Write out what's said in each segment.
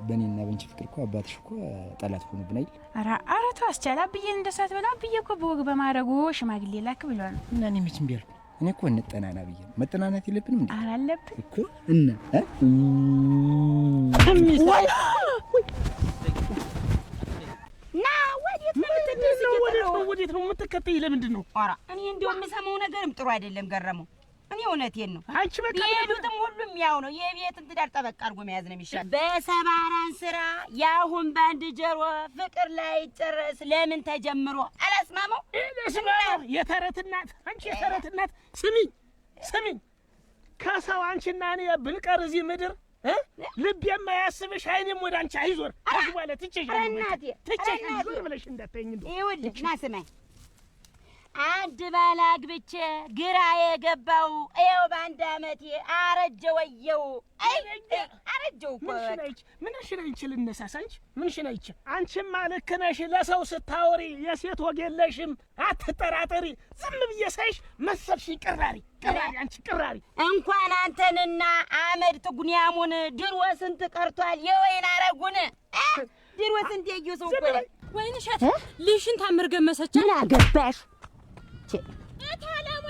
በእኔና በእንቺ ፍቅር እኮ አባትሽ እኮ ጠላት ሆኖብን አይደል? ኧረ ተው አስቻላ ብዬን እንደሳት በላ ብዬ እኮ በወግ በማድረጉ ሽማግሌ ላክ ብሏል። እና እኔ መቼም ቢያልኩ እኔ እኮ እንጠናና ብዬ ነው። መጠናናት የለብንም እንዴ? ኧረ አለብን እኮ እና ና ወዴት ነው የምትከተይ? ለምንድን ነው? ኧረ እኔ እንደው የምሰማው ነገርም ጥሩ አይደለም ገረመው። እኔ እውነቴን ነው። አንቺ በቃ የሄዱትም ሁሉም ያው ነው። የቤትን ትዳር ጠበቅ አድርጎ መያዝ ነው የሚሻል። በሰባራን ስራ ያሁን ባንድ ጀሮ ፍቅር ላይ ጨረስ ለምን ተጀምሮ አላስማመው። የተረት እናት አንቺ የተረት እናት ስሚኝ ከሰው አንቺና እኔ ብንቀር እዚህ ምድር ልብ የማያስብሽ አይኔም ወደ አንቺ አይዞር። አዝዋለ ትቼሽ ዞር ብለሽ እንዳትተኝ እንደው ይኸውልህ ና ስማኝ። አንድ ባል አግብቼ ግራ የገባው ይኸው በአንድ ዓመቴ አረጀው። አረጀው እኮ ምንሽን አይችል እነሳስ አንቺ ምንሽን አይችል። አንቺማ ልክ ነሽ። ለሰው ስታወሪ የሴት ወግ የለሽም። አትጠራጠሪ። ዝም ብዬ ሳይሽ መሰልሽኝ ቅራሪ አንቺ ቅራሪ። እንኳን አንተንና አመድ ትጉንያሙን ድሮ ስንት ቀርቷል የወይን አረጉን ድሮ ስንት የዩ ሰው እኮ ወይንሸት ልሽን ታምር ገመሰች። ምን አገባሽ? አታለም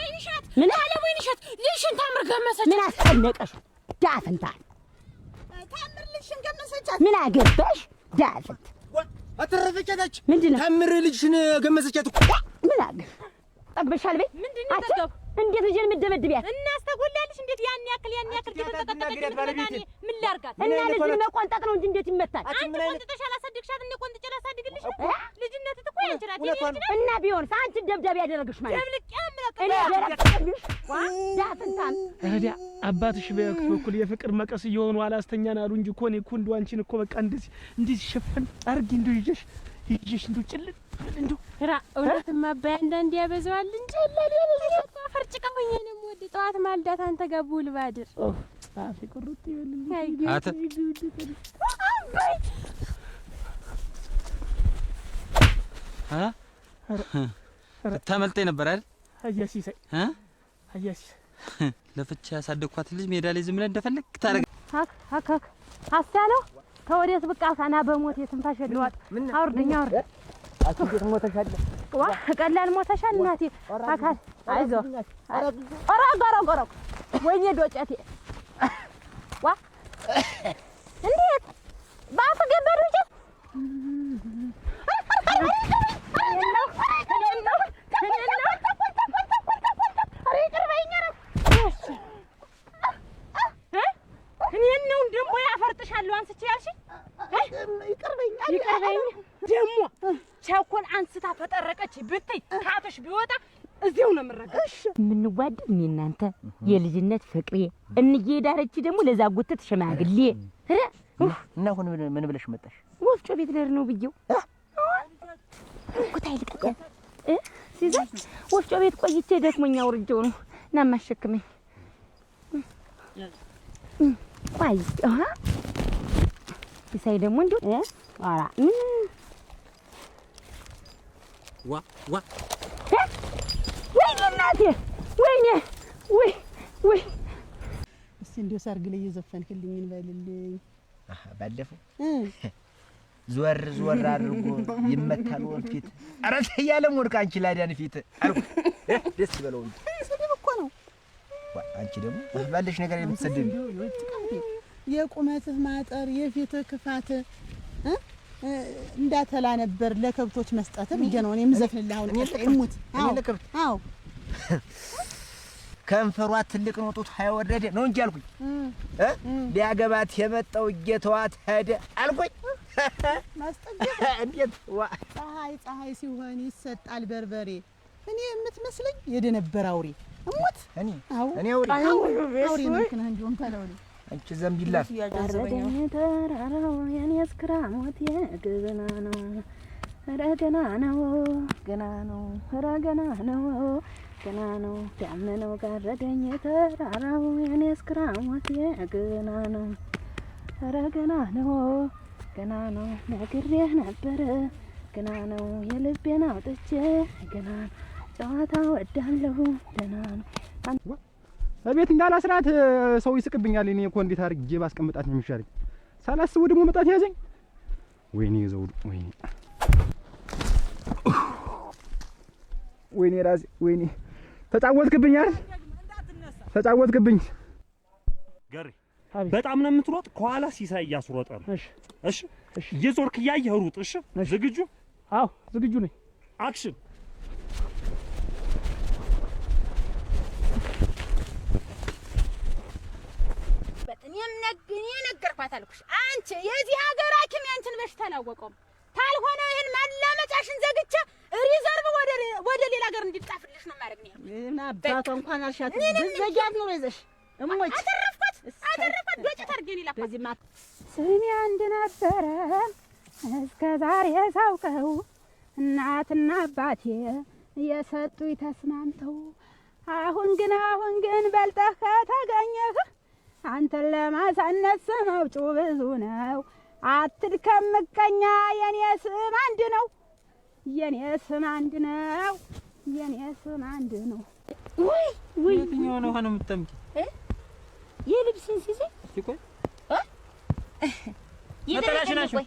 ወይንሸት ልሽን ታምር ገመሰች። ምን አስጨነቀሽ? ዳፍንታል ታምር ልሽን ገመሰች። ምን አገባሽ? ዳፍንት አተረፈቻታች ምንድነው? ታምር ልጅሽን ገመሰቻት እኮ ምን አገባሽ? ጠግበሻል በይ። ምንድነው ተገብ? እንዴት ልጅን ምደበድቢያት? እናስተጎላለሽ? እንዴት ያን ያክል ተጠቀቀች? ምን ላርጋት? እና ልጅን መቆንጠጥ ነው እንጂ እንዴት ይመታል? አንቺ ቆንጥጠሽ አላሳደግሻት? እኔ ቆንጥጬ ላሳድግልሽ? ልጅነት እኮ ያንቺ ናት። እና ቢሆንስ አንቺ ደብዳቤ ያደረግሽ ማለት ደብልቅ ያምራክ እኔ ያደረግሽ ዳፍንታም ታዲያ አባትሽ በኩል የፍቅር መቀስ እየሆኑ አላስተኛን አሉ እንጂ እኮ እኔ እኮ እንደው አንቺን እኮ በቃ እንደዚህ ሸፈን አርጊ እንደው ይዤሽ እንደው ጭልጥ እንደው እውነትማ አባይ አንዳንዴ ያበዛዋል እንጂ ለሌላ ፈርጭቃ ሆኜ ነው ወደ ጠዋት ማልዳት አንተ ጋር ቡል ባድር አፌ ቁርጥ ይበልልኝ አተ ተመልጠኝ ነበር አይደል? አያሲሳይ አያሲ ለፍቻ ያሳደግኳት ልጅ ሜዳ ላይ ዝም ብለህ እንደፈለግ ታረጋ ሀክ አስቻለው ከወዴት ብቅ አልካና በሞት የትንፋሽ ልዋጥ አውርደኛ አውርድ አትንዴት ሞተሻል? ዋ ቀላል ሞተሻል እናቴ አካል አይዞ አራ ወይኔ ዶጨቴ ዋ እንዴት ባፍ ገበሩኝ እኔን ነው ደሞ ያፈርጥሻለሁ አንስቼ ያልሽኝ ይቅርበኝ ደሞ ቸኮል አንስታ ፈጠረቀች ብትይ ካትሽ ቢወጣ እዚው ነው የምረጋሽ። ምንዋደድ እኔ እናንተ የልጅነት ፍቅሬ እንዬ ዳረች ደሞ ለዛ ጉትት ሽማግሌ እና አሁን ምን ብለሽ መጣሽ? ወፍጮ ቤት ልሄድ ነው ብዬው ኩታይ ልቀቅ ሲዛ ወፍጮ ቤት ቆይቼ ደክሞኛ ወርጄው ነው እና ማሸክመኝ ቆይ ሲሳይ ደግሞ እንዴ አራ ዋ ወይኔ እናቴ ወይ እስቲ እንዴው ሰርግ ላይ እየዘፈንክልኝ እንበልልኝ። ባለፈው ዞር አድርጎ ይመታል ወንፊት አረ ያለም ወርቅ አንቺ ላዳን ፊት አልኩ ደስ ይበለው እንጂ ስድብ እኮ ነው። አንቺ ደግሞ ባለሽ ነገር የምትሰድብ የቁመትህ ማጠር የፊትህ ክፋት እንዳተላ ነበር ለከብቶች መስጠት ብዬ ነው እኔ የምዘፍንልህ። አሁን እሙት ለከብት አዎ ከንፈሯ ትልቅ ነው ጡት ሃይወረደ ነው እንጂ አልኩኝ ሊያገባት የመጣው ጌታዋት ሄደ አልኩኝ። ማስጠገብ እንዴት ዋ ፀሐይ ሲሆን ይሰጣል በርበሬ። እኔ የምትመስለኝ የደነበረ አውሬ እሙት እኔ አውሬ ነክና እንደውም ታላውሪ አንቺ ዘምቢላት ያረደኝ ተራራው የኔ ስክራሞት የገና ነው ረገና ነው ዳመናው ጋረደኝ ተራራው የኔ ስክራሞት የገና ነው ረገና ነው ነግሬህ ነበር ገና ነው የልቤን አውጥቼ ገና ጨዋታ ወዳለሁ ደና ነው ቤት እንዳላስራት ሰው ይስቅብኛል። እኔ እኮ እንዴት አድርጌ ባስቀምጣት ነው የሚሻለኝ? ሳላስበው ደግሞ መጣት ያዘኝ። ወይኔ ዘውዱ ወይኔ ወይኔ ራሴ ወይኔ ተጫወትክብኝ አይደል? ተጫወትክብኝ። ገሪ በጣም ነው የምትሮጥ። ከኋላ ሲሳይ እያስሮጠ ነው። እሺ እየዞርክ እያየህ ሩጥ። እሺ ዝግጁ? አዎ ዝግጁ ነኝ። አክሽን። እኔ ነገርኳት አልኩሽ። አንቺ የዚህ ሀገር ሐኪም ያንቺን በሽታ አላወቀውም። ታልሆነ ይሄን ማላመጫሽን ዘግቼ ሪዘርቭ ወደ ሌላ ሀገር እንዲጣፍልሽ ነው ማድረግ ነው። ምን አባቷ እንኳን አልሻት ዘጃት ነው ይዘሽ እሞች አተረፍኳት ዶጭ ታርገኝ ይላል። በዚህ ማት ስሜ አንድ ነበረ እስከ ዛሬ ሳውቀው እናትና አባቴ የሰጡኝ ተስማምተው አሁን ግን በልጠህ ከተገኘህ አንተን ለማሳነስ መውጩ ብዙ ነው። አትድከም ምቀኛ የኔ ስም አንድ ነው። የኔ ስም አንድ ነው። የኔ ስም አንድ ነው። ወይ የትኛው ነው ሆነ የምትጠምቂ? የልብስን ሲዜ ሲቆይ ነጠላሽ ናችሁ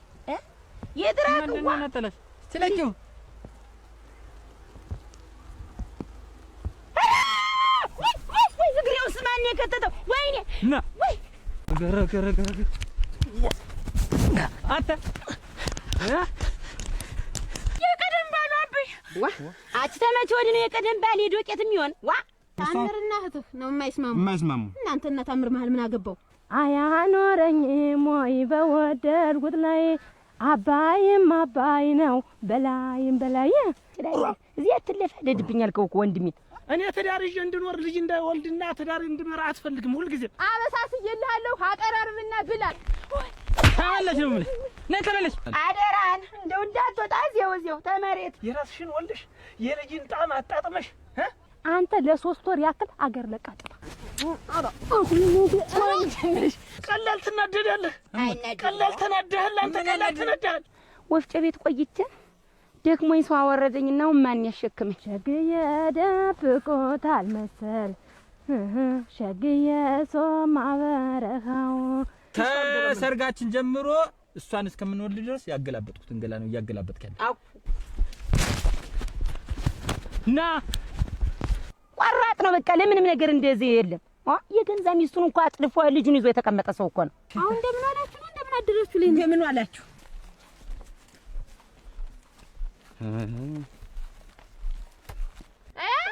የድራቁ ነጠላሽ ስለኪው ዝግሬው ስማን የከተተው ወይኔ ና ገረ አታ የቀደም ባሉ አብይ ዋ አቺ ተመች ወዲ ነው የቀደም ባል የዶቄት የሚሆን ዋ ታምርና እህትህ ነው የማይስማሙ። እናንተና ታምር መሀል ምን አገባው? አያኖረኝም ወይ በወደድኩት ላይ አባይም አባይ ነው በላይም በላይ እዚህ አትለፈደድብኛል ከውኩ ወንድሜ። እኔ ትዳር ይዤ እንድኖር ልጅ እንዳይወልድና ትዳር እንድመራ አትፈልግም። ሁልጊዜ አበሳስዬልሃለሁ አቀራርብና ብላል። ታለሽ ነው ማለት ነይ ተመለሽ። አደራን እንደው እንዳትወጣ እዚያው ተመሬት የራስሽን ወልደሽ የልጅን ጣም አጣጥመሽ አንተ ለ3 ወር ያክል አገር ለቃጥላ ቀላል ትናደዳለህ። ቀላል ተናደሃል። አንተ ቀላል ተናደሃል። ወፍጮ ቤት ቆይቼ ደክሞኝ ሰው አወረደኝና ማን ያሸክመኝ? ሸግዬ ደብቆታል መሰል ሸግዬ ሶማ በረሃው ተሰርጋችን ጀምሮ እሷን እስከምንወልድ ድረስ ያገላበጥኩት እንገላ ነው እያገላበጥክ ያለ አው ና ቆራጥ ነው በቃ። ለምንም ነገር እንደዚህ የለም። የገንዛ ሚስቱን እንኳን አጥልፎ ልጁን ይዞ የተቀመጠ ሰው እኮ ነው። አሁን እንደምን አላችሁ ነው እንደምን አደረችሁ ልኝ እንደምን አላችሁ?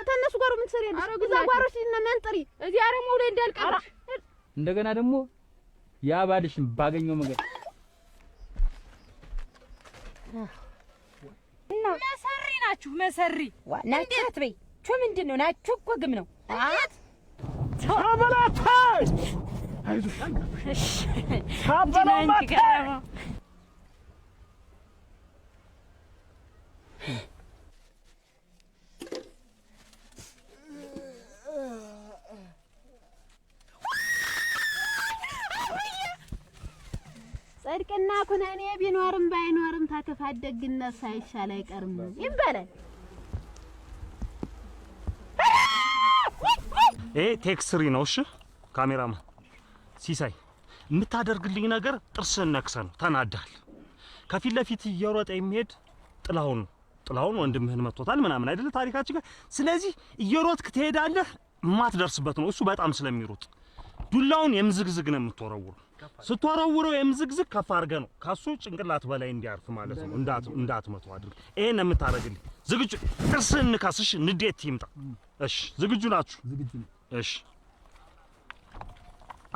ተነሱ ጋር ምን ትሰሪ? እዛ ጓሮሽ እና መንጥሪ እዚህ አረሙ ላይ እንዳልቀር እንደገና ደግሞ ያ ባልሽን ባገኘው መንገድ እና መሰሪ ናችሁ መሰሪ እንዴት በይ ቹ ምንድነው ናችሁ እኮ ግም ነው አት ታበላታይ አይዞሽ እሺ ታበላታይ ጽድቅና ኩነኔ ቢኖርም ባይኖርም ታከፋት ደግነት ሳይሻል አይቀርም ይባላል። ቴክስሪ ነው። እሺ ካሜራማን ሲሳይ የምታደርግልኝ ነገር ጥርስን ነክሰ ነው። ተናዳል። ከፊት ለፊት እየሮጠ የሚሄድ ጥላሁን ወንድምህን መጥቶታል ምናምን አይደለ ታሪካችን ጋር። ስለዚህ እየሮጥክ ትሄዳለህ። ማትደርስበት ነው እሱ በጣም ስለሚሮጥ ዱላውን የምዝግዝግ ነው የምትወረውረው። ስትወረውረው የምዝግዝግ ከፍ አድርገህ ነው ካሱ ጭንቅላት በላይ እንዲያርፍ ማለት ነው። እንዳትመቱ አድርግ። ይሄን ነው የምታደርግልኝ። ዝግጁ? ጥርስን ንካስሽ፣ ንዴት ይምጣ። እሺ ዝግጁ ናችሁ? ዝግጁ ነኝ። እሺ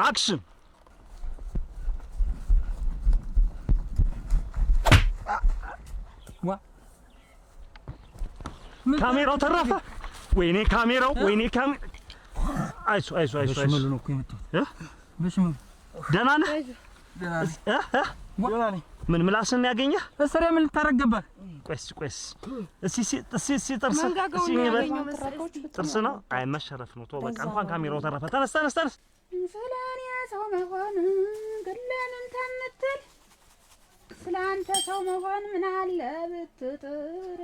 አክሽን። ካሜራው ተረፈ። ወይኔ ካሜራው፣ ወይኔ ካሜራ። አይዞህ በሽመሉ ነው እኮ የመጣሁት። በሽመሉ ደህና ነህ? ደህና ነኝ። ምን ምላስን ያገኘህ? በሰሪያ ምን ልታረገባል? ቆይስ እስኪ ጥርስ ነው። አይ መሸረፍ ነው። ተው በቃ እንኳን ካሜራው ተረፈ። ተነስ። ስለኔ ሰው መሆን ገለንም ተምትል ስላንተ ሰው መሆን ምን አለ ብትጥር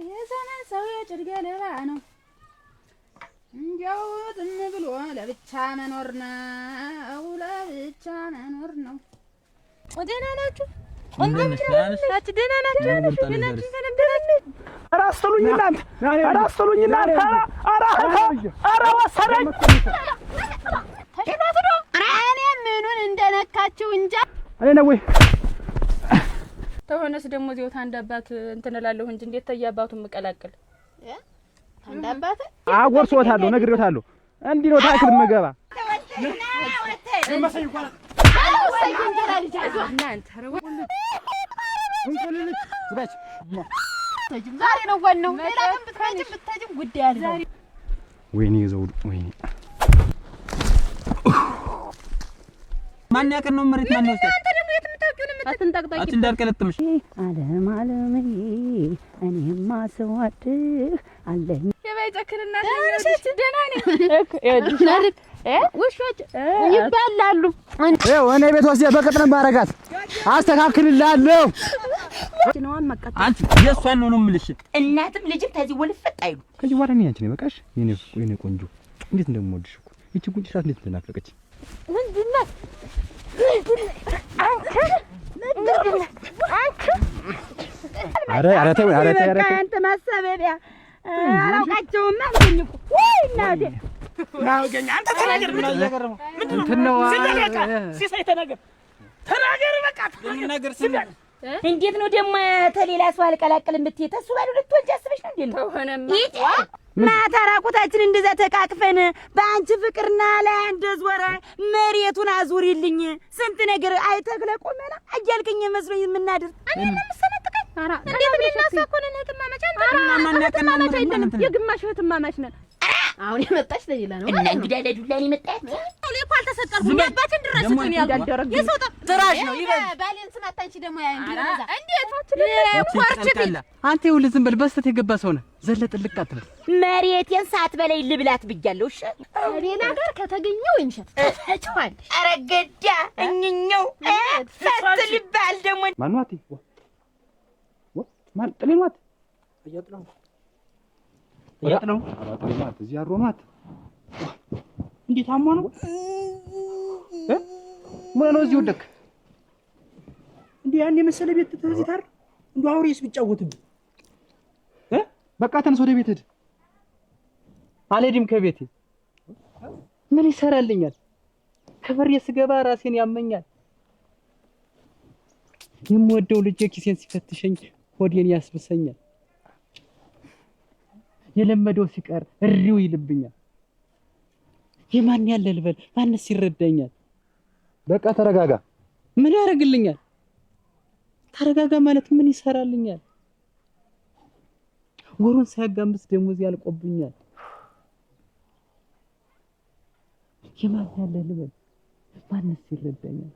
የዘመን ሰው የጭድ ገለባ ነው እንዲያው ዝም ብሎ ለብቻ መኖር ነው ለብቻ መኖር ነው። ደህና ናችሁ? ናችሁ? ደህና ናችሁ? ኧረ አስጥሉኝ እናንተ! ኧረ አስጥሉኝ እናንተ! ኧረ ወሰደኝ! ተሽሏት ነው። እኔ ምኑን እንደነካችሁ እንጃ። እኔ ነው ወይ ተሆነስ ደግሞ እዚያው ታንዳባት እንትን እላለሁ እንጂ እንዴት ተያባቱ መቀላቀል ታንዳባት አጎርሶታለሁ፣ ነግሬዎታለሁ። እንዲህ ነው ታክል መገባ ዛሬ ነው ዋናው። ሌላ ግን ብትመጪም ጉዳይ አለ። ወይኔ ዘውዱ ወይኔ ማን ያቀን ነው መሬት ማን ነው? አንተ ደግሞ የት የምታውቂው ነው? አትንጣቅጣቂ እንዳልቀለጥምሽ ዓለም ዓለምዬ እኔማ ስወድህ አለኝ የባይጨክልና እሺ ደህና ነኝ። ውሾች ይባላሉ። ይኸው እኔ ቤት ወስጄ በቅጥን ባረጋት አስተካክልልሃለሁ። አንቺ የእሷን ነው የምልሽ። እናትም ልጅም ከዚህ ወልፈጥ አይሉ ከዚህ በኋላ እኔ አንቺ ነኝ በቃሽ። የኔ ቆንጆ እንዴት እንደምወድሽ እኮ እቺ ጉንጭሽ እንዴት እንደናፈቀች ምንድነው? ኧረ ተው አንተ ማሰበቢያ አላውቃቸውም አልኩኝ እኮ ወይ እናቴ ናውገኛ አንተ ተናገር። ምንድን ነው ሲሳይ ተናገር በቃ ነገር እንዴት ነው ደግሞ ተሌላ ሰው አልቀላቀልም ብትይ ተሱ ባሉ ልትወልጂ አስበሽ ነው እንዴ? ነው ተሆነማ ማታ ራቁታችን እንደዛ ተቃቅፈን በአንቺ ፍቅርና ላይ እንደዝወረ መሬቱን አዙሪልኝ ስንት ነገር አይተክለ ቆመና አያልከኝ መስሎኝ የምናድር እኔ ለምሰነጥቀኝ አራ እንዴት እናሳኮነን እህትማማች አንተ የግማሽ እህትማማች ነን። አሁን የመጣች ለሌላ ነው እና እንግዲህ ለዱላኔ መጣች እኔ እኮ አልተሰጠርኩም። አባቴን ድረስ ነው ያልደረገ የሰው ትራሽ ነው ይበል ባሌን ስማታንቺ ደግሞ ያ እንዲረዛ እንዴት ኮርችፊ አንተ ይኸውልህ ዝም በል በስተት የገባ ሰው ነህ። ዘለጥልቅ አትበል። መሬቴን ሳትበላይ ልብላት ብያለሁ። እሺ ሌላ ጋር ከተገኘው ይንሸት ተጫዋል። ኧረ ገዳ እኝኛው ፈትልባል ደግሞ ማንዋት ማን ጥሌማት ያጥለው ጥሌማት እዚህ አሮማት እንዴት አሞ ነው ምን ነው እዚህ ወደክ እንዴ? ያን የመሰለ ቤት ተዚህ ታር እንዴ አውሬስ ቢጫወትብኝ በቃ ተነስ ወደ ቤት ሂድ። አልሄድም ከቤቴ። ምን ይሰራልኛል? ከበሬ ስገባ ራሴን ያመኛል። የምወደው ልጄ ኪሴን ሲፈትሸኝ ሆዴን ያስብሰኛል። የለመደው ሲቀር እሪው ይልብኛል። የማን ያለ ልበል ማንስ ይረዳኛል? በቃ ተረጋጋ። ምን ያደርግልኛል? ተረጋጋ ማለት ምን ይሰራልኛል? ወሩን ሳያጋምስ ደሞዝ ያልቆብኛል። የማን ያለ ልበል ማንስ ይረዳኛል?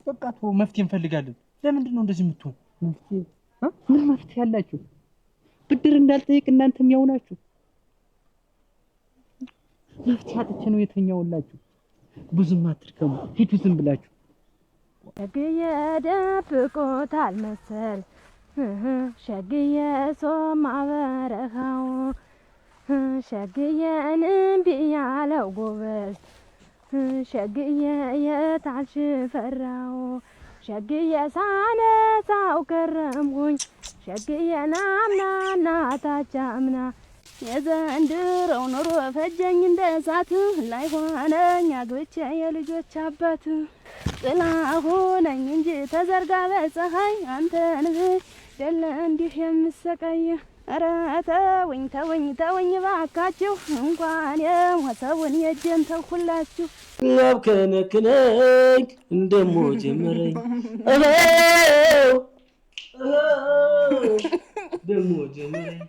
በቃ ተው፣ መፍትሄ እንፈልጋለን። ለምንድን ነው እንደዚህ የምትሆን? መፍትሄ ምን መፍትሄ አላችሁ? ብድር እንዳልጠይቅ እናንተም ያው ናችሁ። መፍትሄ አጥቼ ነው የተኛውላችሁ። ብዙም አትድከሙ፣ ሂዱ ዝም ብላችሁ። ሸግዬ ደብቆታል መሰል ሸግዬ ሶማ በረኻው ሸግዬን እምቢ ያለው ጎበዝ ሸግዬ የታልሽ ፈራው ሸግዬ ሳነሳው ከረምኩኝ ሸግዬ ናምናና ታቻምና የዘንድሮው ኑሮ ፈጀኝ እንደ እሳት ላይ ሆነኝ አግብቼ የልጆች አባት ጥላ ሆነኝ እንጂ ተዘርጋ በፀሐይ አንተን ደለ እንዲህ የምሰቃይ ኧረ ተወኝ ተወኝ ተወኝ ባካችሁ እንኳን የሞተውን የእጄን ተውኩላችሁ ያብከነክነኝ እንደሞ ጀመረኝ ደሞ ጀመረኝ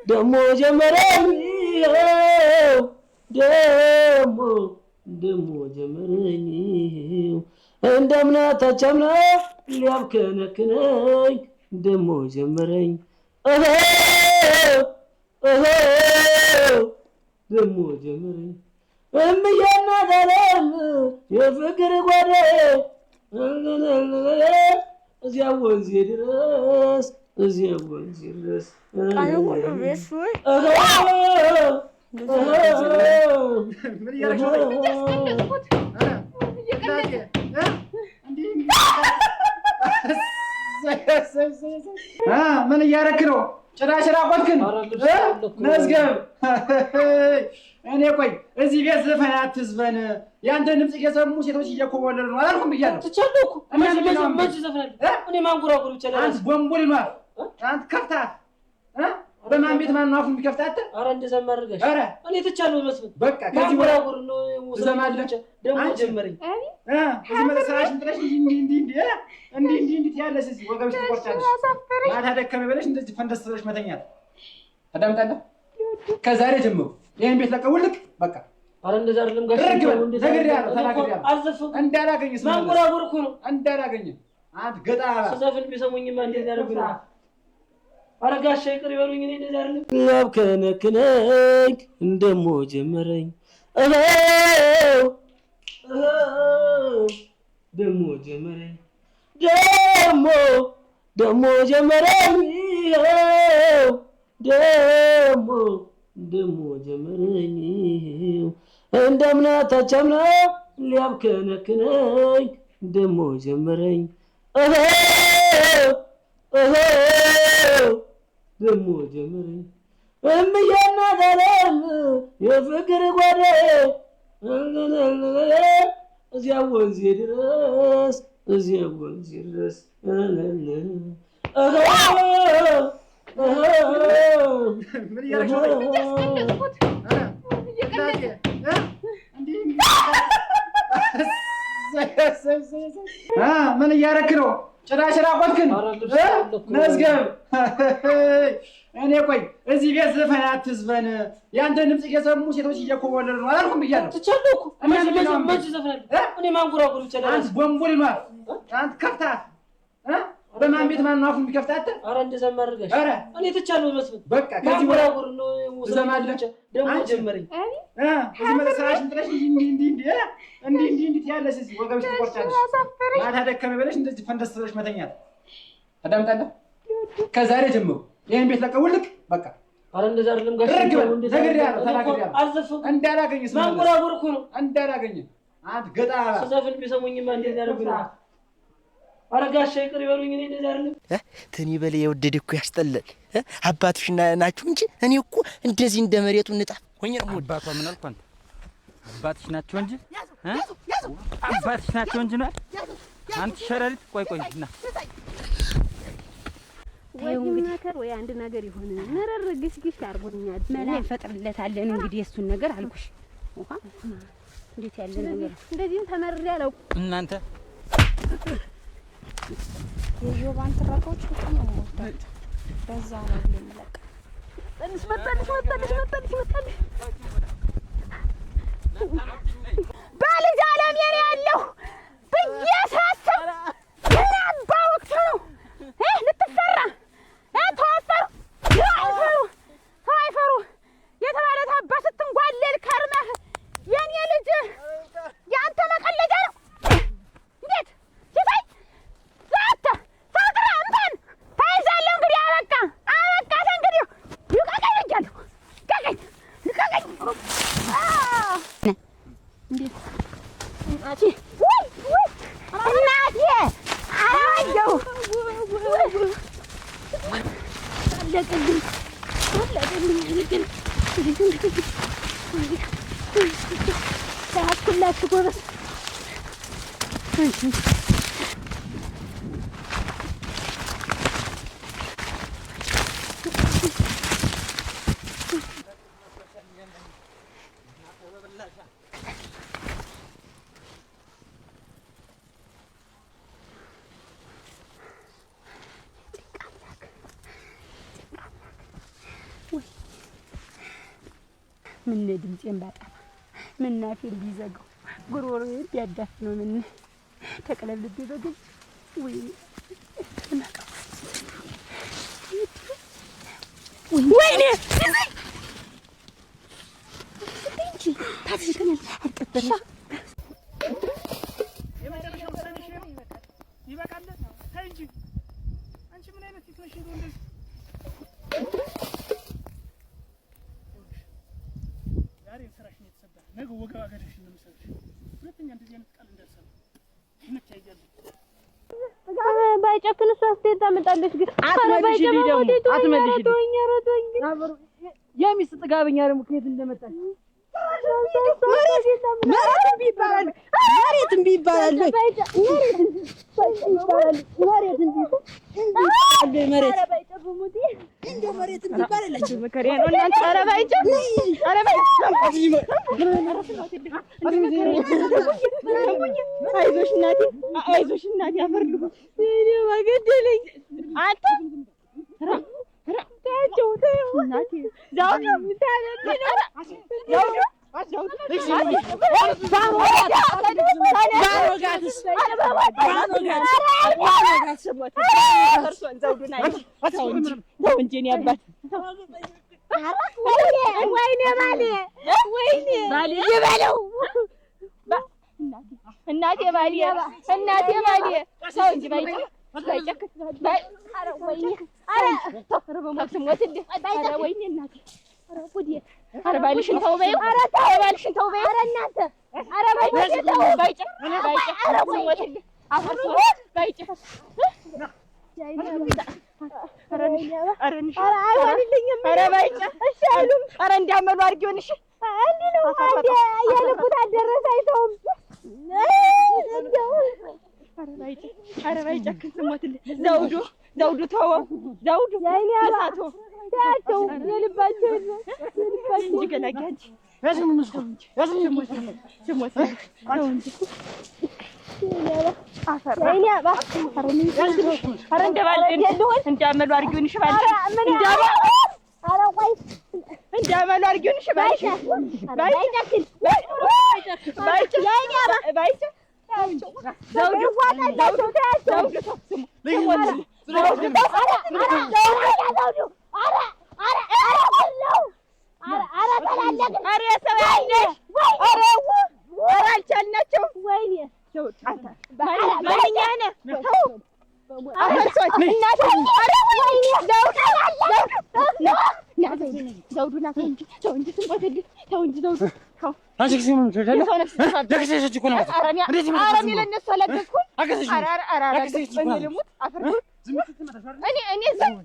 ደሞ ጀመረኝ ደሞ ጀመረኝ እንደምናታቻምና ያብከነክነኝ ደሞ ጀመረኝ ደሞ ጀመረኝ እምዬና ዘለም የፍቅር ጓዴ እዚያ ወንዝ ድረስ እዚያ ወንዝ ድረስ ምን እያረክ ነው? ጭራሽ ራቆትክን መዝገብ እኔ ቆይ እዚህ ቤት ዘፈን አትዝፈን፣ ያንተን ድምፅ እየሰሙ ሴቶች እየኮበለሉ ነው አላልኩም ብያለሁ። ትቻለሁ እኮ መች ዘፈናል? እኔ ማንጎራጎር ብቻ አንተ ቦምቦሊ ነው አንተ ከፍታት በማን ቤት ማን ነው አፉን የሚከፍታት? ኧረ እንደዛ ማድረጋሽ እኔ ትቻለሁ መስፍን። በቃ ከዚህ ማንጎራጎር ነው ዘማለች ደግሞ ጀመረኝ ከዚህ መለሰራሽ እንጥለሽ እንዲህ ያለሽ እዚህ ወገብሽ ትቆርጫለሽ። ማታ ደከመ ብለሽ እንደዚህ ፈንደስ ብለሽ መተኛት አዳምጣለህ። ከዛሬ ጀምሮ ይሄን ቤት ለቀውልክ በቃ። ኧረ እንደዛ አይደለም ጋሽ ተናግሬያለሁ አልዘፈንኩም። እንዳላገኝ ማንጎራጎር እኮ ነው እንዳላገኝ አንተ ገጣ ዘፈን ቢሰሙኝማ እንዴት ያደርጉና ኧረ ጋሽ ይቅር ይበሉኝ። እኔ እንደዛ አይደለም ያብከነክነኝ እንደሞ ጀመረኝ ደሞ ጀመረኝ ደሞ ጀመረኝ ደሞ ጀመረኝ እንደምናታቻምና ሊያብከነክነኝ ደሞ ጀመረኝ ደሞ ጀመረኝ እምዬና ዘለም የፍቅር ጓዴ እዚያ ወንዝ ድረስ እዚያ ወንዝ ድረስ ምን እያረክ ነው? ጭራሽ ራቆትክን መዝገብ እኔ ቆይ እዚህ ቤት ዘፈን አትዝፈን፣ ያንተን ድምፅ እየሰሙ ሴቶች እየኮበለሉ ነው አላልኩም ብያለሁ። ትቻለሁ እኮ መች ዘፈናል? እኔ ማንጎራጎር ብቻ አንተ ቦምቦሊ ነው አንተ ከፍታት በማን ቤት ማን ነው አፉን የሚከፍታት? ኧረ እንደዛ ማድረጋሽ እኔ ትቻለሁ መስፍን። በቃ ከዚህ ማንጎራጎር ነው ዘማለች ደግሞ ጀመረኝ ከዚህ መለሰራሽ እንጥለሽ እንዲህ ያለሽ እዚህ ወገብሽ ትቆርጫለሽ። ማታ ደከመ ብለሽ እንደዚህ ፈንደስ ብለሽ መተኛት አዳምጣለህ። ከዛሬ ጀምሮ ይሄን ቤት ለቀውልክ በቃ። ኧረ እንደዛ አይደለም ጋሽ ተናግሬያለሁ አልዘፈንኩም። እንዳላገኝ ማንጎራጎር እኮ ነው እንዳላገኝ አንተ ገጣ ዘፈን ቢሰሙኝማ እንዴት ያደርጉና ኧረ ጋሽ ይቅር ይበሉኝ። እኔ እንደዛ አይደለም ተኔ በላይ የወደደ እኮ ያስጠላል። አባትሽ ናችሁ እንጂ እኔ እኮ እንደዚህ እንደ መሬቱ ንጣፍ ሆኜ ነው። አባቷ ምን አልኩ? አንተ አባትሽ ናቸው እንጂ አባትሽ ናቸው እንጂ ነው አንተ ሸረሪት። ቆይ እና ወይ ነገር ወይ አንድ ነገር ይሆን መረር ግስግስ አርጎኛል። መላ እንፈጥርለታለን እንግዲህ እሱን ነገር አልኩሽ። ውሃ እንዴት ያለ ነገር እንደዚህም ተመርሬ አላውቅ። እናንተ የጆባን ትራቆች በጣም ነው የምወዳቸው። በዛ ነው የሚለቀ መጣልሽ ባልጅ ዓለም የኔ ያለው ብዬ ሳስብ ምን አባ ወቅቱ ነው ልትፈራ ተወፈሩ ሰው አይፈሩ የተባለት አባ ስትንጓለል ከርመህ የኔ ልጅ የአንተ መቀለጃ ነው። እንዴት ሲታይ ዛተ ሳጥራ እንትን ተይዛለሁ። እንግዲህ አበቃ እንግዲህ ልቀቀኝ ብያለሁ። ልቀቀኝ እንዴት እናቴ ወይ እናቴ አራየው አለቀልኝ ግን ታኩላችሁ ጎበዝ ምን ድምጼን ባጠፋ ምን ናፌን ቢዘጋው ጉሮሮዬን ቢያዳፍነው ምን ተቀለልቤ በግል ወይ ወይኔ የመጨረሻው ሰንሽ ይበቃል። ተይ እንጂ አንቺ ምን አይነት ፊት ነሽ? እንደዚህ ዛሬ ስራሽን የተሰዳ ነገ ወገባ ገደሽ ነው የምሰጥሽ። ሁለተኛ እንደዚህ አይነት ቃል እንዳትሰማ እንታያለን። ባይጨክን እሷ አስተያየት ታመጣለች። ግን አትመልሽ ደግሞ አትመልሽ። ረዶኝ የሚስት ጥጋበኛ ደግሞ ከየት እንደመጣች መሬት ቢባል አይዞሽ እናቴ አፈርዱ ማገደለኝ አንተ ታቸው እናቴ ዛውዱ እናቴ ባሌ ሰው እንጂ ኧረ ባልሽን ተው በይው። ኧረ ባልሽን ተው በይው። ኧረ እናንተ ኧረ ባይጭ እንዳመሉ አድርጊውን። እሺ የልቡን አልደረሰ አይተውም። ኧረ ባይጨክን ስሞትልህ ዘውዱ ተወው። ዘውዱ ያሳቶ ታቸው የልባቸው እንጂ ገላጊ አንቺ እንዳመሉ አድርጊውን። እሺ ባልሽ እንዳመሉ አድርጊውን። እሺ ባልሽ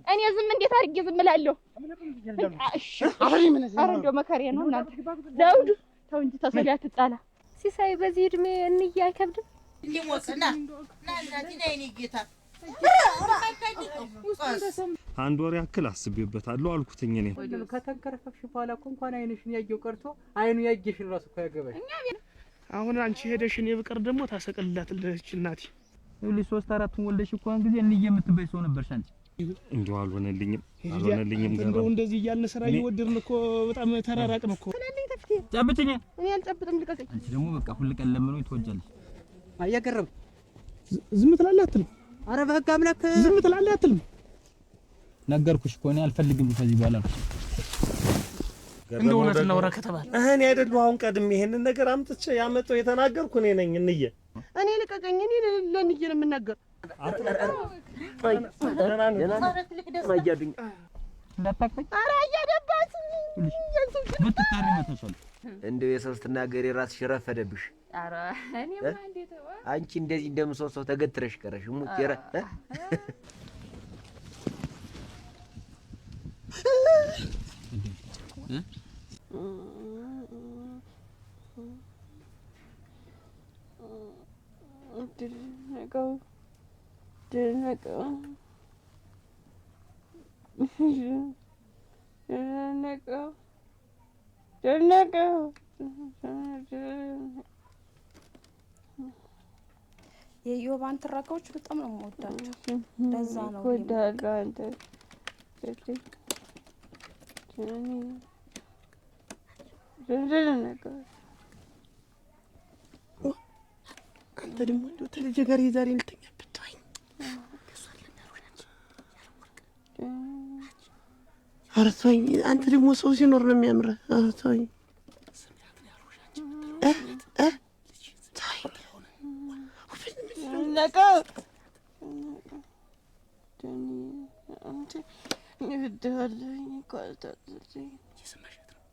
እኔ ዝም እንዴት አድርጌ ዝም እላለሁ? ኧረ እንደው መከሪያ ነው እናንተ። ዘውዱ ተው እንጂ ተሰው ላይ አትጣላ። ሲሳይ በዚህ እድሜ እንዬ አይከብድም? አንድ ወር ያክል አስቤበታለሁ አልኩትኝ። እኔ ከተንከረፈፍሽ በኋላ እኮ እንኳን አይንሽን ያየው ቀርቶ አይኑ ያየሽን ራሱ እኮ ያገባሽ። አሁን አንቺ ሄደሽ እኔ ብቀር ደግሞ ታሰቅልላትልሽ እናቴ። ሁሉ 3-4 ወልደሽ እኮ ጊዜ እንዬ የምትበይ ሰው ነበርሽ አንቺ። እንደው አልሆነልኝም። እንደው እንደዚህ እያልን ስራ እየወደድን እኮ በጣም ተራራቅን እኮ። ጨብጭኝ። እኔ አልጨብጥም፣ ልቀቀኝ። አንቺ ደግሞ በቃ ሁሉ ቀን ለምኖኝ ትወጃለሽ። አያገረም ዝም ትላለህ አትልም? ኧረ በህግ አምላክ ዝም ትላለህ አትልም? ነገርኩሽ እኮ እኔ አልፈልግም ከዚህ በኋላ ነው። እንደው እውነት ነው ከተባለ እኔ አይደለሁ አሁን ቀድሜ ይሄንን ነገር አምጥቼ ያመጣው የተናገርኩ እኔ ነኝ። እንዬ እኔ ልቀቀኝ። እኔ ለእንዬ ነው የምናገር። ኧረ እያደባስ ብትታሪ መተሰል እንደው የሰው ስትናገሪ ራስሽ ረፈደብሽ። ኧረ እኔማ እንዴት አንቺ እንደዚህ እንደምሰው ተገትረሽ ቀረሽ። ሙት ይረ የዮባን ትረካዎች በጣም ነው የምወዳቸው። ለዛ ነው ወዳለሁ አንተ አንተ ደግሞ እንደው ተልጄ ጋር የዛሬ ልተኛበት ተወኝ። ኧረ ተወኝ። አንተ ደግሞ ሰው ሲኖር ነው የሚያምረው። ኧረ ተወኝ። ደነቀ አንተ ይወደዋለኝ እኮ አልታዘዘኝ። እየሰማሻት ነው?